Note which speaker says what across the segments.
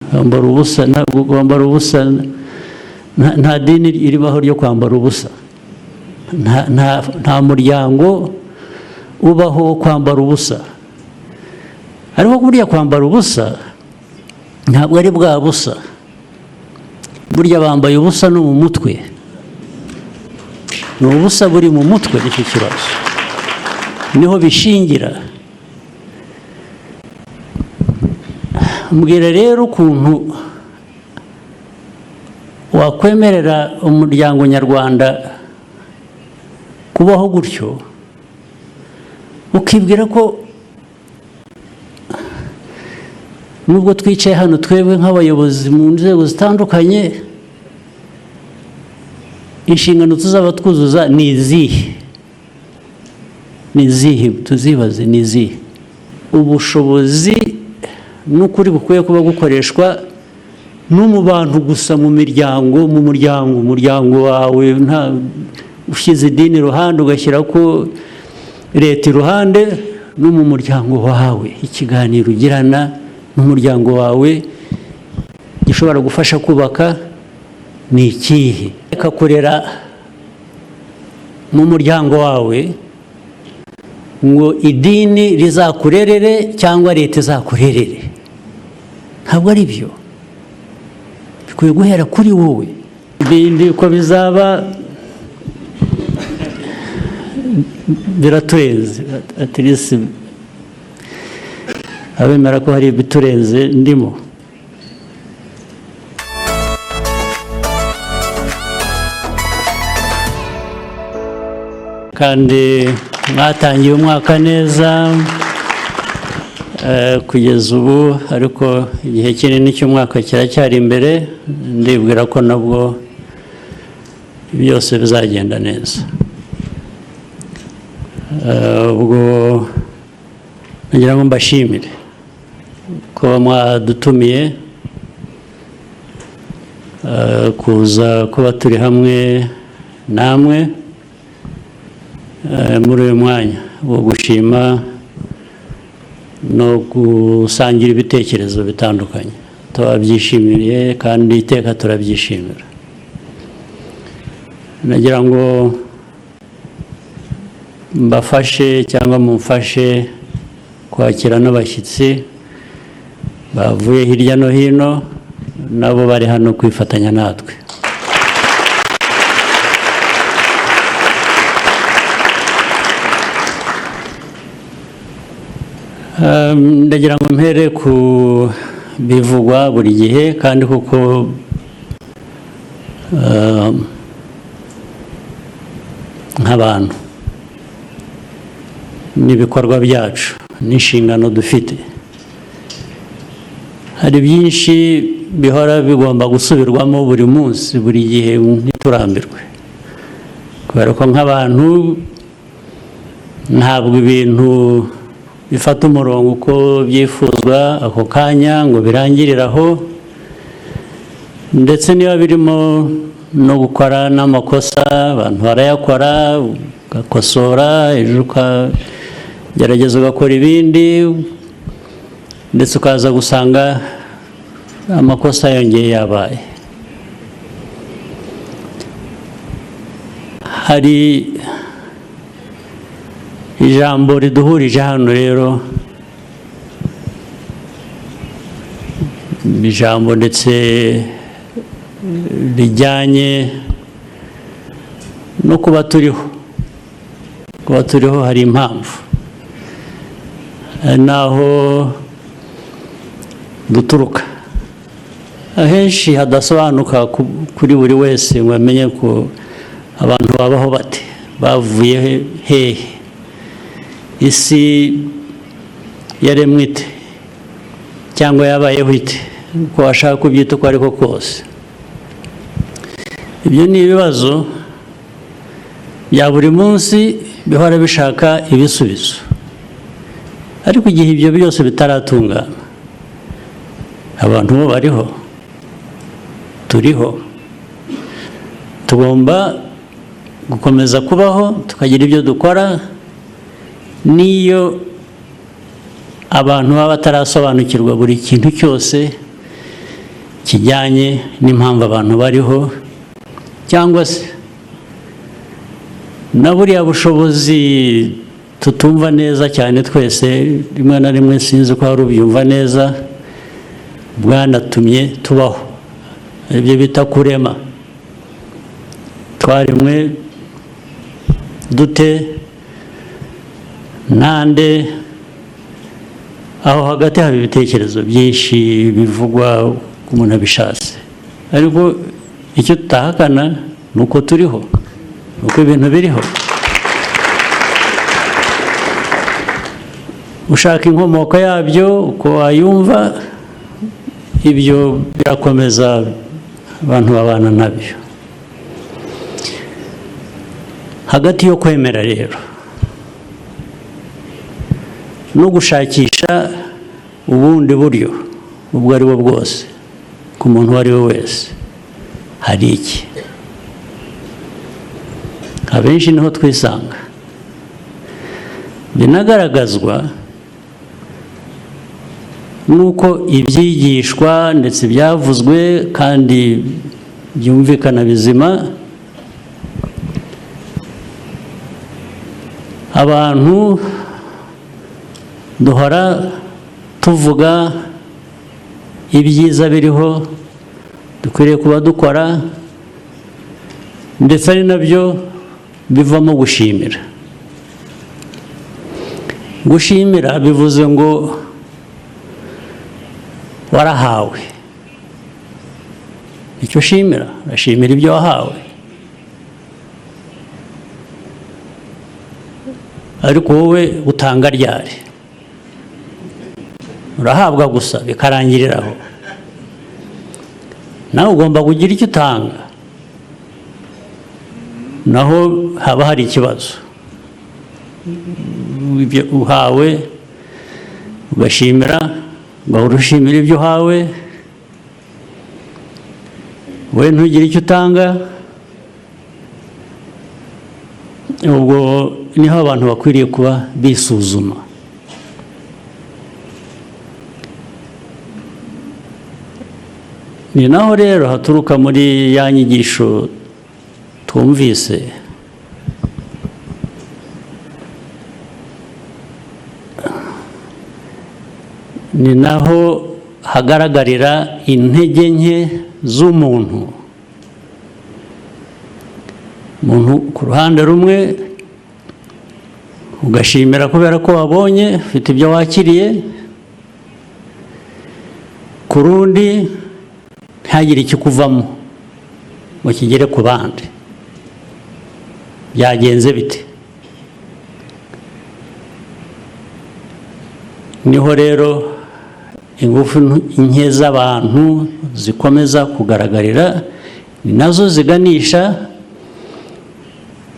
Speaker 1: kwambara ubusa, kwambara ubusa, nta dini iribaho ryo kwambara ubusa, nta muryango ubaho kwambara ubusa. Ariko burya kwambara ubusa ntabwo ari bwa busa, burya bambaye ubusa no mu mutwe, ni ubusa buri mu mutwe. Nicyo kibazo, niho bishingira. Mbwira rero ukuntu wakwemerera umuryango nyarwanda kubaho gutyo, ukibwira ko nubwo twicaye hano twebwe nk'abayobozi mu nzego zitandukanye, inshingano tuzaba twuzuza ni izihe? Ni izihe? Tuzibaze ni izihe? Ubushobozi n'ukuri bukwiye kuba gukoreshwa no mu bantu gusa, mu miryango, umuryango wawe, nta ushyize idini iruhande ugashyira ko leta iruhande, no mu muryango wawe ikiganiro ugirana n'umuryango wawe gishobora gufasha kubaka ni ikihe? Kakurera mu muryango wawe ngo idini rizakurerere cyangwa leta izakurerere, ntabwo ari byo. Bikwiye guhera kuri wowe. Ibindi uko bizaba biraturenze, atirisi abemera ko hari ibiturenze ndimo. Kandi mwatangiye umwaka neza kugeza ubu, ariko igihe kinini cy'umwaka kiracyari imbere. Ndibwira ko nabwo byose bizagenda neza. Ubwo nagira ngo mbashimire ko mwadutumiye kuza kuba turi hamwe namwe muri uyu mwanya wo gushima no gusangira ibitekerezo bitandukanye. Turabyishimiye kandi iteka turabyishimira. Nagira ngo mbafashe cyangwa mumfashe kwakira n'abashyitsi bavuye hirya no hino, nabo bari hano kwifatanya natwe. Ndagira ngo mpere ku bivugwa buri gihe, kandi kuko nk'abantu n'ibikorwa byacu n'inshingano dufite, hari byinshi bihora bigomba gusubirwamo buri munsi, buri gihe, ntiturambirwe. Kubera ko nk'abantu ntabwo ibintu bifata umurongo uko byifuzwa ako kanya ngo birangirire aho, ndetse niba birimo no gukora n'amakosa, abantu barayakora, ugakosora, ejo ukagerageza ugakora ibindi, ndetse ukaza gusanga amakosa yongeye yabaye. Hari ijambo riduhurije hano rero, ijambo ndetse rijyanye no kuba turiho. Kuba turiho hari impamvu, naho duturuka ahenshi hadasobanuka kuri buri wese ngo amenye ko abantu babaho bate, bavuye hehe, isi yaremwe ite cyangwa yabayeho ite, uko washaka kubyita uko ariko kose. Ibyo ni ibibazo bya buri munsi bihora bishaka ibisubizo, ariko igihe ibyo byose bitaratungana, abantu bo bariho, turiho, tugomba gukomeza kubaho, tukagira ibyo dukora. Niyo abantu baba batarasobanukirwa buri kintu cyose kijyanye n'impamvu abantu bariho, cyangwa se na buriya bushobozi tutumva neza cyane twese, rimwe na rimwe sinzi ko hari ubyumva neza, bwanatumye tubaho, ibyo bita kurema. Twaremwe dute, nande, aho hagati haba ibitekerezo byinshi bivugwa ku muntu abishatse, ariko icyo tutahakana ni uko turiho, ni uko ibintu biriho. Ushaka inkomoko yabyo uko wayumva, ibyo birakomeza, abantu babana nabyo. Hagati yo kwemera rero no gushakisha ubundi buryo ubwo ari bwo bwose ku muntu uwo ari we wese, hari iki? Abenshi niho twisanga, binagaragazwa nuko ibyigishwa ndetse byavuzwe kandi byumvikana bizima, abantu duhora tuvuga ibyiza biriho dukwiriye kuba dukora, ndetse ari nabyo bivamo gushimira. Gushimira bivuze ngo warahawe, icyo ushimira, urashimira ibyo wahawe. Ariko wowe utanga ryari? Urahabwa gusa bikarangirira aho? Nawe ugomba kugira icyo utanga, naho haba hari ikibazo. Ibyo uhawe ugashimira, ugahora ushimira ibyo uhawe, wowe ntugire icyo utanga. Ubwo niho abantu bakwiriye kuba bisuzuma. Ni naho rero haturuka muri ya nyigisho twumvise, ni naho hagaragarira intege nke z'umuntu. Umuntu ku ruhande rumwe ugashimira kubera ko wabonye ufite ibyo wakiriye, ku rundi ntihagire ikikuvamo ngo kigere ku bandi. Byagenze bite? Niho rero ingufu nke z'abantu zikomeza kugaragarira, ni nazo ziganisha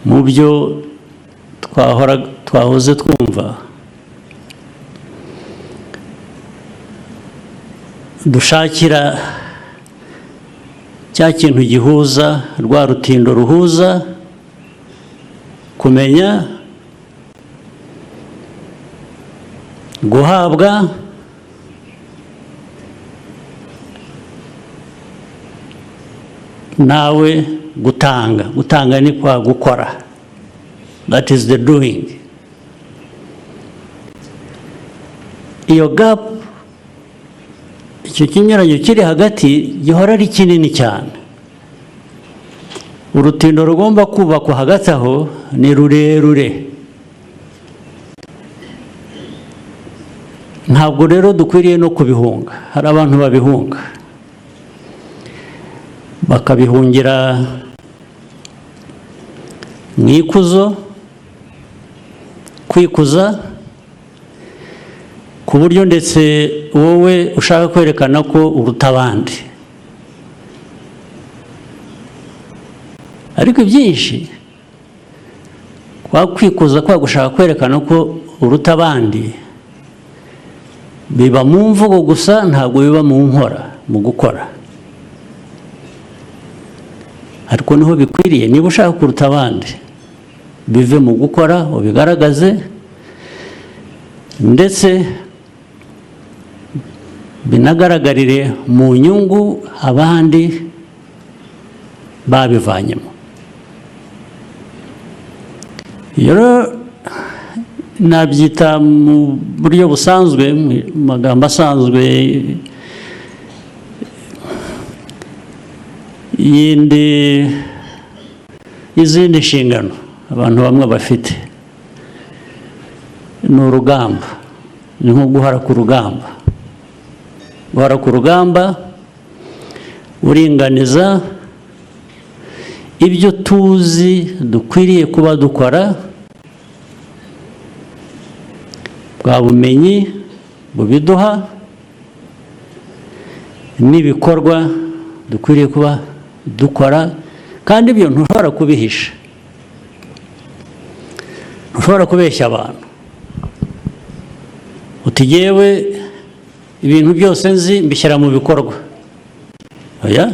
Speaker 1: mu byo twahoze twumva. Dushakira cya kintu gihuza, rwa rutindo ruhuza kumenya, guhabwa, nawe gutanga. Gutanga ni kwa gukora, that is the doing. Iyo gap, icyo kinyuranyo kiri hagati gihora ari kinini cyane. Urutindo rugomba kubakwa hagati aho ni rurerure. Ntabwo rero dukwiriye no kubihunga. Hari abantu babihunga, bakabihungira mu ikuzo, kwikuza, ku buryo ndetse wowe ushaka kwerekana ko uruta abandi. Ariko byinshi kwa kwikuza, kwa gushaka kwerekana ko uruta abandi, biba mu mvugo gusa, ntabwo biba mu nkora, mu gukora. Ariko niho bikwiriye. Niba ushaka kuruta abandi, bive mu gukora, ubigaragaze, ndetse binagaragarire mu nyungu abandi babivanyemo. Rero nabyita mu buryo busanzwe, mu magambo asanzwe, izindi nshingano abantu bamwe bafite ni urugamba, ni nko guhara ku rugamba. Guhara ku rugamba uringaniza ibyo tuzi dukwiriye kuba dukora, bwa bumenyi bubiduha n'ibikorwa dukwiriye kuba dukora, kandi ibyo ntushobora kubihisha, ntushobora kubeshya abantu uti jyewe ibintu byose nzi mbishyira mu bikorwa. Oya,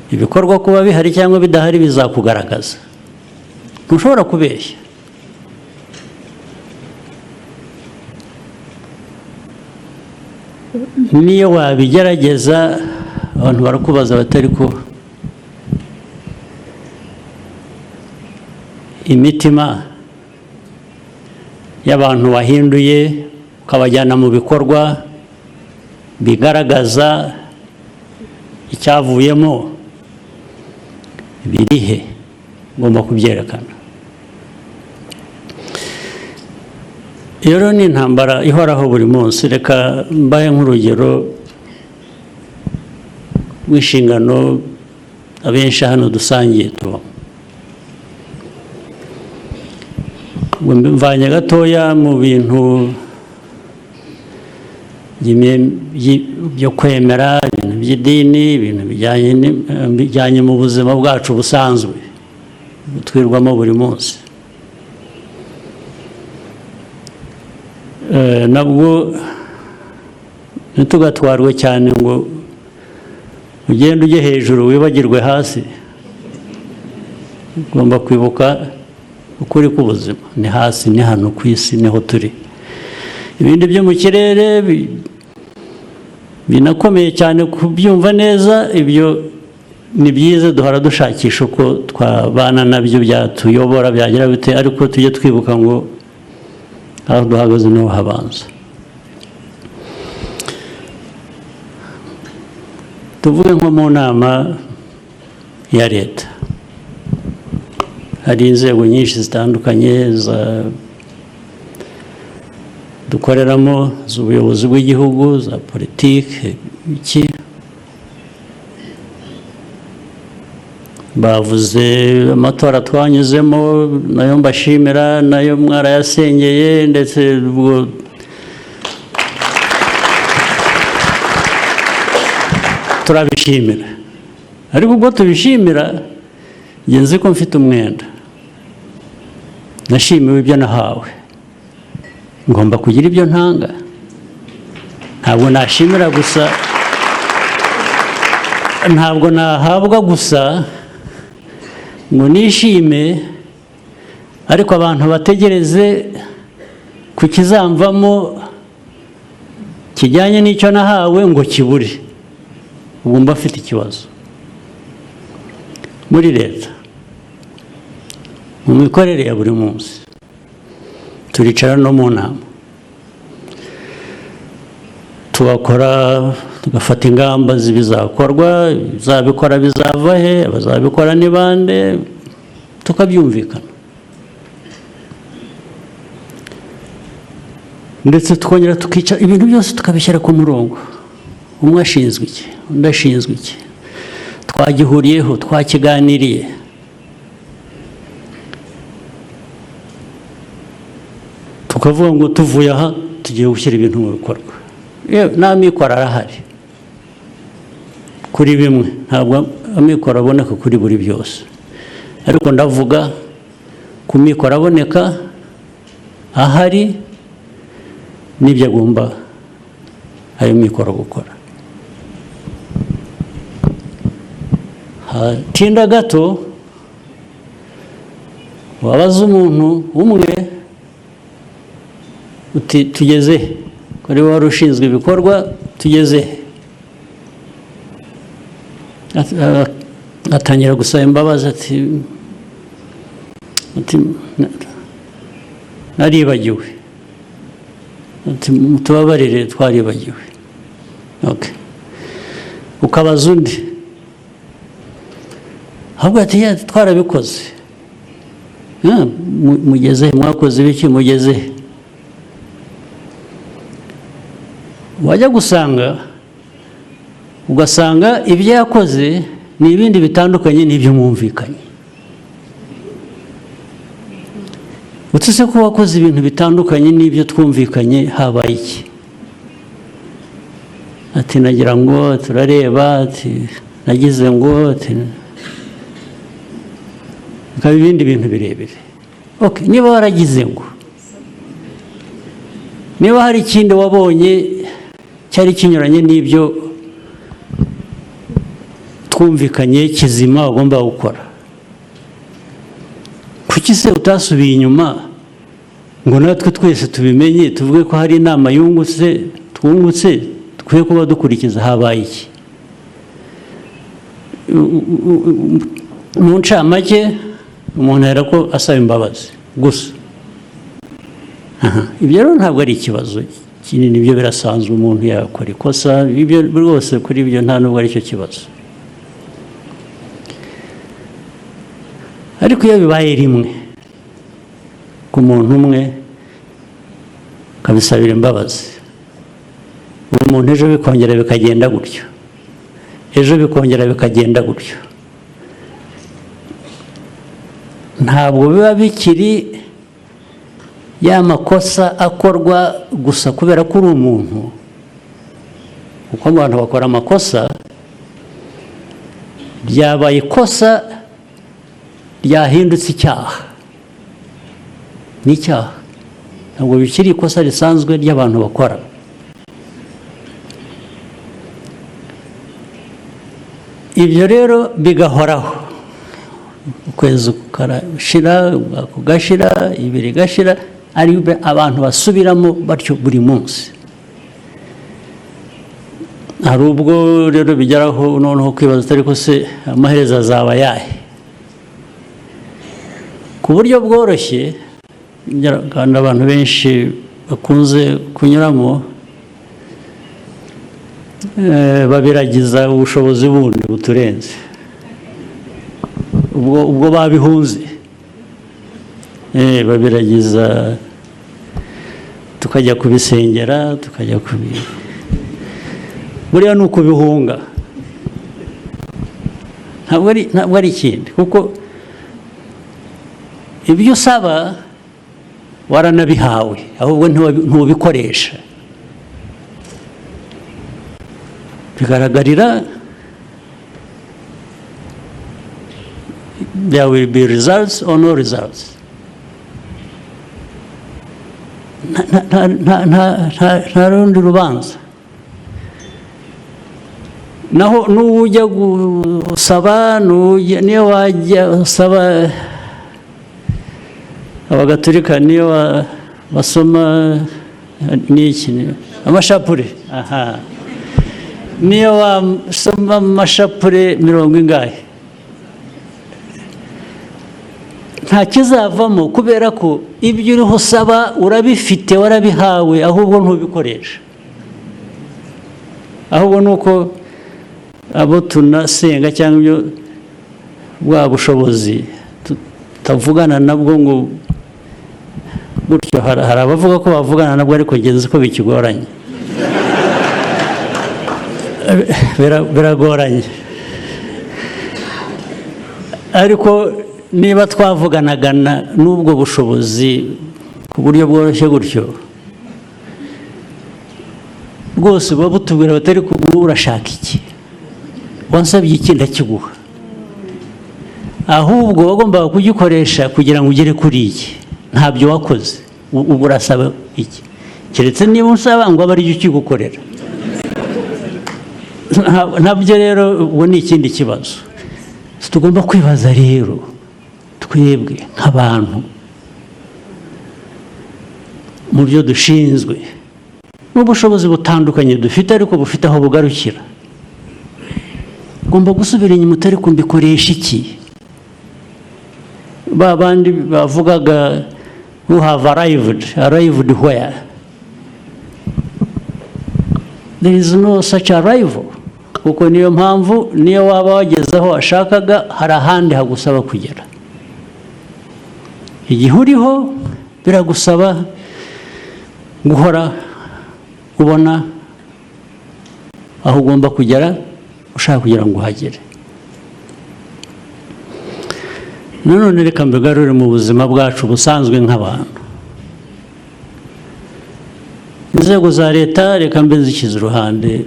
Speaker 1: ibikorwa kuba bihari cyangwa bidahari bizakugaragaza, ntushobora kubeshya. Niyo wabigerageza abantu barakubaza batari ko imitima y'abantu wahinduye ukabajyana mu bikorwa bigaragaza icyavuyemo birihe, ngomba kubyerekana. Rero ni intambara ihoraho buri munsi. Reka mbaye nk'urugero rw'inshingano abenshi hano dusangiye tubamo. Mvanye gatoya mu bintu byo kwemera, ibintu by'idini, ibintu bijyanye mu buzima bwacu busanzwe twirwamo buri munsi. Nabwo ntitugatwarwe cyane ngo ugende ujye hejuru wibagirwe hasi. Ugomba kwibuka ukuri k'ubuzima ni hasi, ni hano ku isi niho turi. Ibindi byo mu kirere binakomeye cyane kubyumva neza, ibyo ni byiza, duhora dushakisha uko twabana nabyo, byatuyobora, byagira bite, ariko tujye twibuka ngo aho duhagaze niho habanza. Tuvuge nko mu nama ya leta, hari inzego nyinshi zitandukanye dukoreramo, z'ubuyobozi bw'igihugu, za politiki, iki bavuze amatora twanyuzemo, nayo mbashimira, nayo mwarayasengeye, ndetse ubwo turabishimira. Ariko ubwo tubishimira, njye nzi ko mfite umwenda, nashimiwe ibyo nahawe, ngomba kugira ibyo ntanga. Ntabwo nashimira gusa, ntabwo nahabwa gusa ngo nishime, ariko abantu bategereze ku kizamvamo kijyanye n'icyo nahawe ngo kibure. Ubu mba afite ikibazo. Muri leta, mu mikorere ya buri munsi, turicara no mu nama, tugakora, tugafata ingamba z'ibizakorwa, bizabikora bizava he, abazabikora ni bande, tukabyumvikana. Ndetse tukongera tukica ibintu byose tukabishyira ku murongo. Umwe ashinzwe iki, undi ashinzwe iki, twagihuriyeho, twakiganiriye. Tukavuga ngo tuvuye aha tugiye gushyira ibintu mu bikorwa. N'amikoro arahari kuri bimwe, ntabwo amikoro aboneka kuri buri byose, ariko ndavuga ku mikoro aboneka ahari n'ibyo agomba ayo mikoro gukora. Hatinda gato wabaza umuntu umwe uti tugeze kuri wari ushinzwe ibikorwa tugeze atangira gusaba imbabazi ati naribagiwe, tubabarire twaribagiwe. Ukabaza undi ahubwo ati twarabikoze, mugeze mwakoze ibiki, mugeze. Wajya ugasanga ibyo yakoze ni ibindi bitandukanye n'ibyo mwumvikanye. Utse ko wakoze ibintu bitandukanye n'ibyo twumvikanye, habaye iki? Ati nagira ngo turareba, ati nagize ngo, ati bikaba ibindi bintu birebire. Niba waragize ngo, niba hari ikindi wabonye cyari kinyuranye n'ibyo twumvikanye kizima wagomba gukora, kuki se utasubiye inyuma ngo natwe twese tubimenye, tuvuge ko hari inama twungutse dukwiye kuba dukurikiza? Habaye iki? Mu ncamake umuntu yera ko asaba imbabazi gusa. Ibyo rero ntabwo ari ikibazo kinini, ibyo birasanzwe, umuntu yakora ikosa, ibyo rwose kuri ibyo nta nubwo ari cyo kibazo. Ariko iyo bibaye rimwe ku muntu umwe akabisabira imbabazi, uwo muntu ejo bikongera bikagenda gutyo, ejo bikongera bikagenda gutyo, ntabwo biba bikiri ya makosa akorwa gusa kubera ko uri umuntu, kuko abantu bakora amakosa. Ryabaye ikosa ryahindutse icyaha, ni icyaha, ntabwo bikiri ikosa risanzwe ry'abantu bakora. Ibyo rero bigahoraho, ukwezi kugashira, kugashira, ibiri gashira, ari abantu basubiramo batyo buri munsi. Hari ubwo rero bigeraho noneho kwibaza ariko se amaherezo azaba ayahe? Ku buryo bworoshye kandi abantu benshi bakunze kunyuramo, babiragiza ubushobozi bundi buturenze, ubwo babihunze, babiragiza, tukajya kubisengera, tukajya buriya ni ukubihunga, ntabwo ari ikindi, kuko ibyo usaba waranabihawe, ahubwo ntubikoresha. Bigaragarira, there will be results or no results. Nta rundi rubanza. Naho n'ujya gusaba, niyo wajya usaba abagatolika, niyo basoma n'iki amashapure, niyo wasoma amashapure 40, nta kizavamo, kubera ko ibyo uriho usaba urabifite, warabihawe, ahubwo ntubikoresha. Ahubwo nuko abo tunasenga cyangwa ibyo bwa bushobozi tutavugana nabwo ngo gutyo. Hari abavuga ko bavugana nabwo ariko ngeze ko bikigoranye, biragoranye. Ariko niba twavuganaga n'ubwo bushobozi ku buryo bworoshye gutyo, rwose buba butubwira batari kuguha urashaka iki, wansabye iki ndakiguha, ahubwo wagombaga kugikoresha kugira ngo ugere kuri iki, ntabyo wakoze, ubu urasaba iki? Keretse niba unsaba ngo abe ari cyo ukigukorera. Nabyo rero ubu ni ikindi kibazo tugomba kwibaza rero, twebwe nk'abantu mu byo dushinzwe, n'ubushobozi butandukanye dufite ariko bufite aho bugarukira. Ugomba gusubira inyuma utari kumbikoresha iki? Ba bandi bavugaga who have arrived where? There is no such arrival. Kuko niyo mpamvu niyo waba wageze aho ashakaga hari ahandi hagusaba kugera. Igihe uriho biragusaba guhora ubona aho ugomba kugera ushaka kugira ngo uhagere. None reka mbigarure mu buzima bwacu busanzwe nk'abantu. Inzego za leta reka mbe nzikiza uruhande,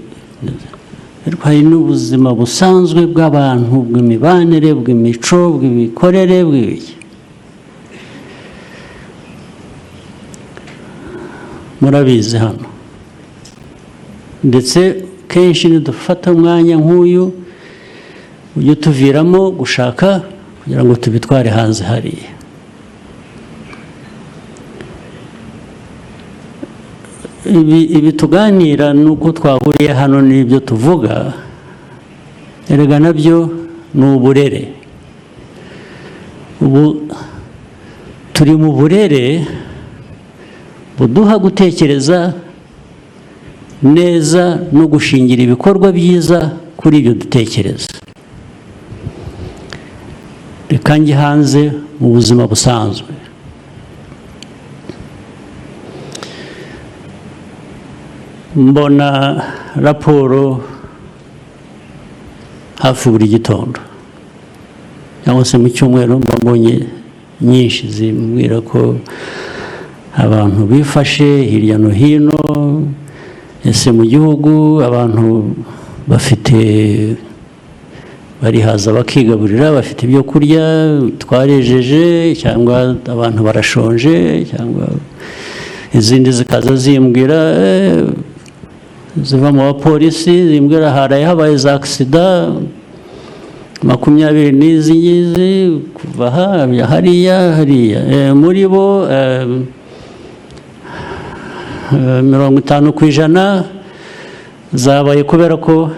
Speaker 1: ariko hari n'ubuzima busanzwe bw'abantu, bw'imibanire, bw'imico, bw'imikorere, bw'ibiki. Murabizi hano, ndetse kenshi nidufata umwanya nk'uyu ujye tuviramo gushaka kugira ngo tubitware hanze hariya. Ibi tuganira nuko twahuriye hano n'ibyo tuvuga, erega nabyo ni uburere. Ubu turi mu burere buduha gutekereza neza no gushingira ibikorwa byiza kuri ibyo dutekereza. Reka njye hanze mu buzima busanzwe. Mbona raporo hafi buri gitondo cyangwa se mu cyumweru mbonye nyinshi zimbwira ko abantu bifashe hirya no hino, ese mu gihugu abantu bafite barihaza bakigaburira, bafite ibyo kurya, twarejeje cyangwa abantu barashonje, cyangwa izindi zikaza zimbwira ziva mu bapolisi zimbwira haraye habaye za aksida 20 n'izi ngizi kuva hariya muri bo 50% zabaye kubera ko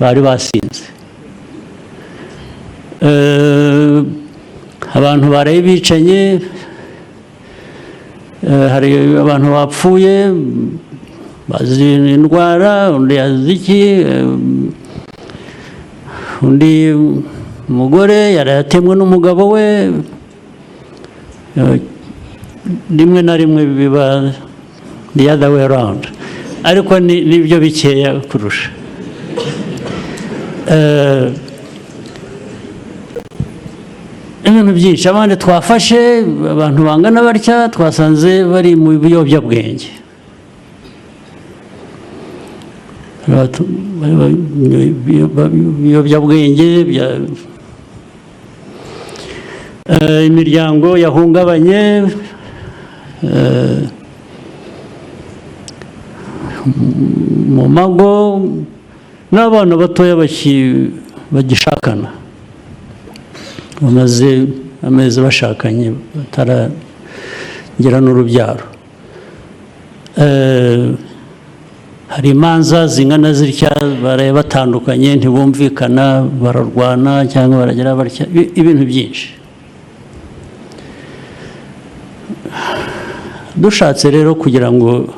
Speaker 1: bari basinze. Abantu baraye bicanye, hari abantu bapfuye bazi indwara, undi yaziki, undi mugore yaratemwe n'umugabo we. Rimwe na rimwe biba the other way around, ariko nibyo bikeya kurusha. Ibintu byinshi abandi twafashe, abantu bangana batya twasanze bari mu biyobyabwenge. Ibiyobyabwenge, imiryango yahungabanye, mu mago, n'abana batoya bagishakana bamaze amezi bashakanye bataragira n'urubyaro. Hari imanza zingana zitya baraye batandukanye, ntibumvikana, bararwana cyangwa baragira batya, ibintu byinshi. Dushatse rero kugira ngo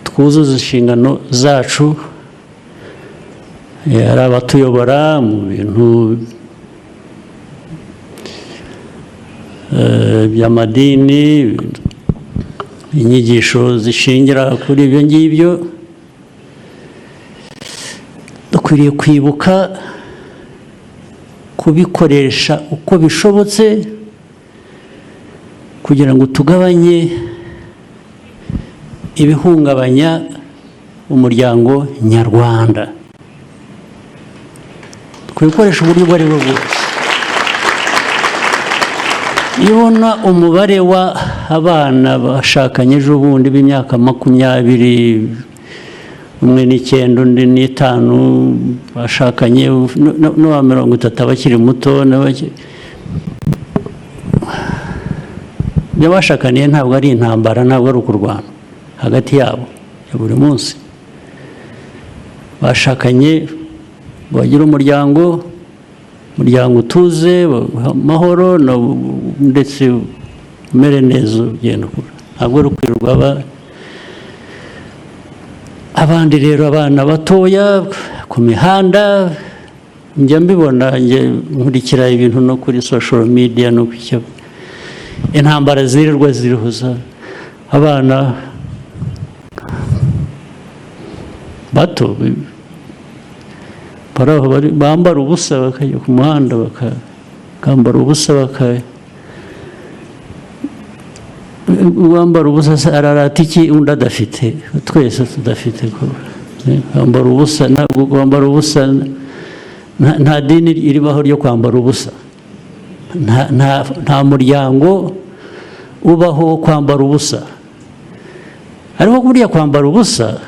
Speaker 1: twuzuze inshingano zacu, hari abatuyobora mu bintu by'amadini, inyigisho zishingira kuri ibyo ngibyo. Dukwiriye kwibuka kubikoresha uko bishobotse kugira ngo tugabanye ibihungabanya umuryango nyarwanda. Twikoresha uburyo bwo ari bwo bwose. Iyo ubona umubare wa abana bashakanye ejo bundi b'imyaka 20, umwe n'9 undi n'5 bashakanye, n'uwa 30 abakiri muto, ibyo bashakaniye ntabwo ari intambara, ntabwo ari ukurwana hagati yabo ya buri munsi. Bashakanye bagira umuryango utuze, amahoro, ndetse umere neza, ugenda ukura. Ntabwo ari ukwirirwa abandi rero abana batoya ku mihanda. Njya mbibona, nkurikira ibintu no kuri social media, no ku intambara zirirwa zirihuza abana bato bambara ubusa bakajya ku muhanda bakambara ubusa, wambara ubusa ararata iki undi adafite, twese tudafite kwambara ubusa. Ntabwo kwambara ubusa, nta dini iribaho ryo kwambara ubusa, nta muryango ubaho kwambara ubusa. Ariko burya kwambara ubusa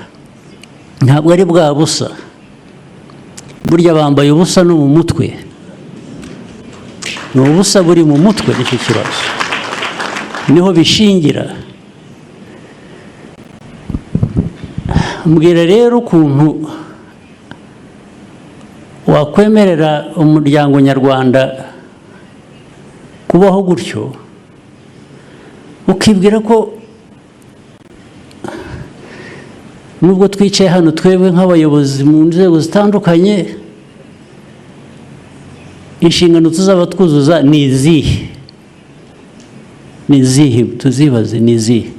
Speaker 1: ntabwo ari bwa busa, burya bambaye ubusa no mu mutwe, ni ubusa buri mu mutwe. Nicyo kibazo, niho bishingira. Mbwira rero ukuntu wakwemerera umuryango nyarwanda kubaho gutyo, ukibwira ko nubwo twicaye hano twebwe nk'abayobozi mu nzego zitandukanye, inshingano tuzaba twuzuza ni izihe? Ni izihe? Tuzibaze, ni izihe?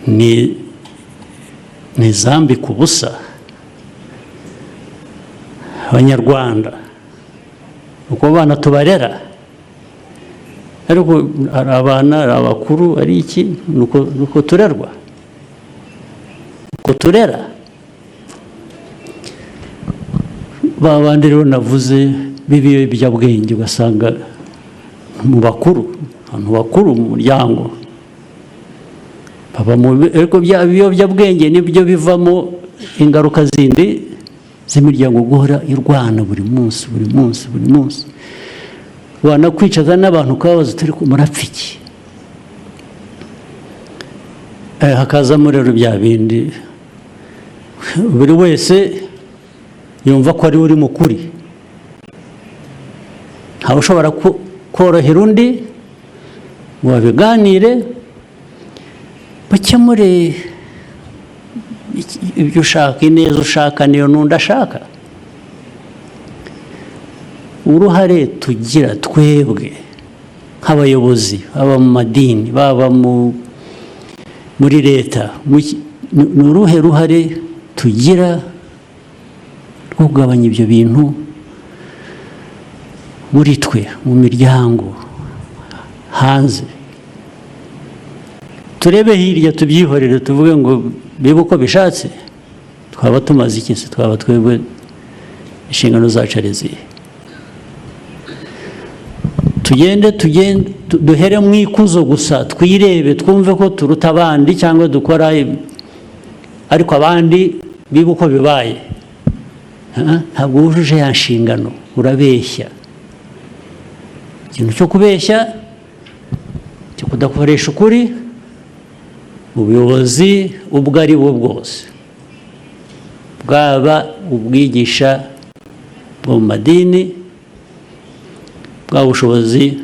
Speaker 1: Ni izambika ubusa abanyarwanda, uko abana tubarera. Ariko ari abana, ari abakuru, ari iki, nuko turerwa, uko turera. Ba bandi rero navuze b'ibiyobyabwenge, ugasanga mu bakuru, abantu bakuru mu muryango ariko bya biyobyabwenge nibyo bivamo ingaruka zindi z'imiryango guhora irwana buri munsi. Wanakwicaza n'abantu ukababaza utari murapfa iki? Hakazamo rero bya bindi buri wese yumva ko ari uri mukuri. Ntawe ushobora korohera undi ngo babiganire, bakemure ibyo ushaka, ineza ushaka niyo n'undi ashaka. Uruhare tugira twebwe nk'abayobozi, baba mu madini, baba muri leta, ni uruhe ruhare tugira rwo kugabanya ibyo bintu muri twe, mu miryango, hanze? Turebe hirya, tubyihorere, tuvuge ngo bibe uko bishatse. Twaba tumaze iki se? Twaba twebwe inshingano zacu ari izihe? Tugende duhere mu ikuzo gusa, twirebe, twumve ko turuta abandi cyangwa dukora, ariko abandi bibe uko bibaye. Ntabwo wujuje ya nshingano, urabeshya. Ikintu cyo kubeshya, cyo kudakoresha ukuri mu buyobozi ubwo ari bwo bwose, bwaba ubwigisha bwo mu madini, bwa bushobozi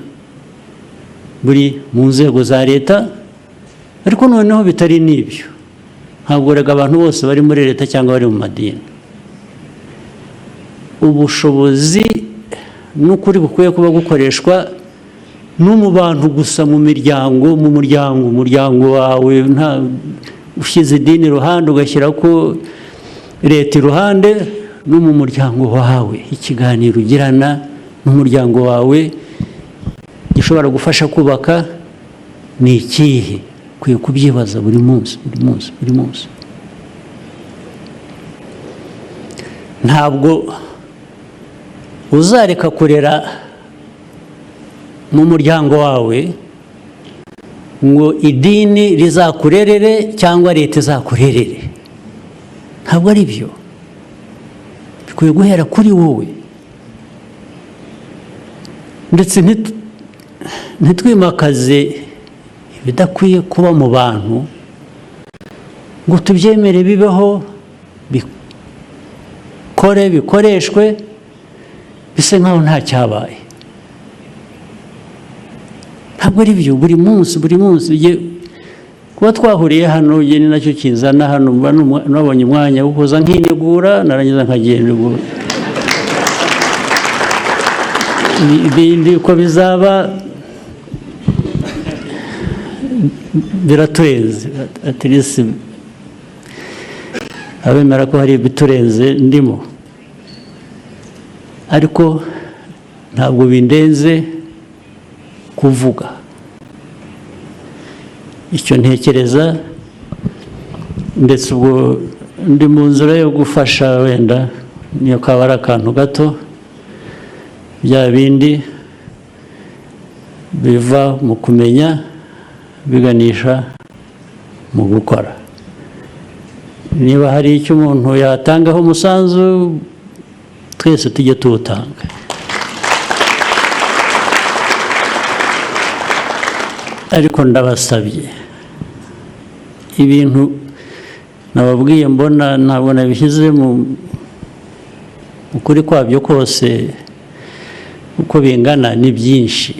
Speaker 1: buri mu nzego za leta. Ariko noneho bitari n'ibyo, ntabwo rega abantu bose bari muri leta cyangwa bari mu madini. Ubushobozi n'ukuri bukwiye kuba gukoreshwa no mu bantu gusa, mu miryango, umuryango wawe. Nta ushyize idini iruhande ugashyira ko leta iruhande, no mu muryango wawe ikiganiro ugirana n'umuryango wawe gishobora gufasha kubaka ni ikihe? Ukwiye kubyibaza buri munsi. Ntabwo uzareka kurera mu muryango wawe ngo idini rizakurerere cyangwa leta izakurerere. Ntabwo ari byo. Bikwiye guhera kuri wowe. Ndetse ntitwimakaze ibidakwiye kuba mu bantu ngo tubyemere bibeho, bikore, bikoreshwe, bise nkaho nta cyabaye. Ntabwo ari byo. Buri munsi kuba twahuriye hano ni nacyo kinzana hano. Nabonye umwanya wo kuza nkinegura, narangiza nkagenda. Ibindi uko bizaba biraturenze, atirisi abemera ko hari ibiturenze ndimo, ariko ntabwo bindenze kuvuga icyo ntekereza. Ndetse ubwo ndi mu nzira yo gufasha, wenda niyo kaba ari akantu gato, bya bindi biva mu kumenya biganisha mu gukora. Niba hari icyo umuntu yatangaho umusanzu, twese tujye tuwutanga. Ariko ndabasabye, ibintu nababwiye mbona ntabwo nabishyize mu ukuri kwabyo kose uko bingana, ni byinshi.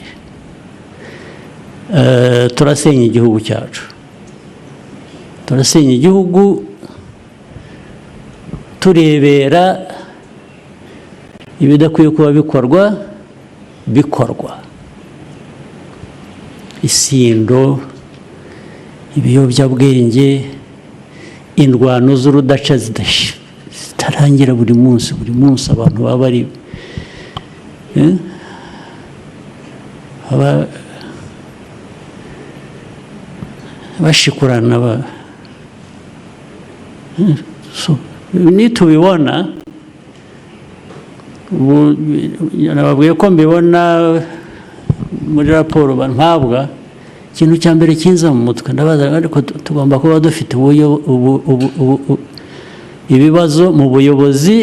Speaker 1: Turasenya igihugu cyacu, turasenya igihugu turebera ibidakwiye kuba bikorwa. Isindo, ibiyobyabwenge, indwano z'urudaca zitarangira buri munsi abantu baba bari bashikurana. Nitubibona, nababwiye ko mbibona muri raporo mpabwa, ikintu cya mbere kiza mu mutwe ndabaza, ariko tugomba kuba dufite ibibazo mu buyobozi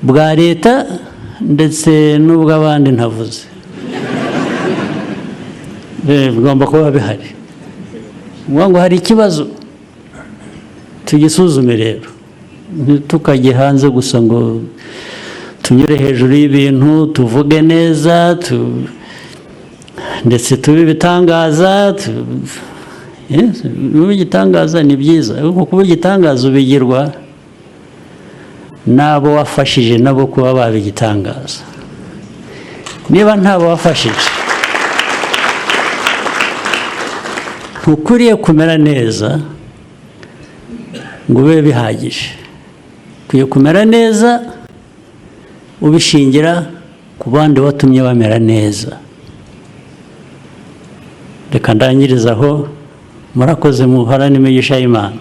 Speaker 1: bwa leta ndetse n'ubw'abandi ntavuze. Bigomba kuba bihari. Ngo hari ikibazo, tugisuzume rero. Ntitukajye hanze gusa ngo tunyure hejuru y'ibintu, tuvuge neza, ndetse tube ibitangaza. Kuba igitangaza ni byiza, ariko kuba igitangaza ubigirwa n'abo wafashije nabo kuba baba igitangaza. Niba ntabo wafashije, ntukwiriye kumera neza ngo ube bihagije. Ukwiye kumera neza ubishingira ku bandi watumye bamera neza. Reka ndangiriza aho. Murakoze, muhorane imigisha y'Imana.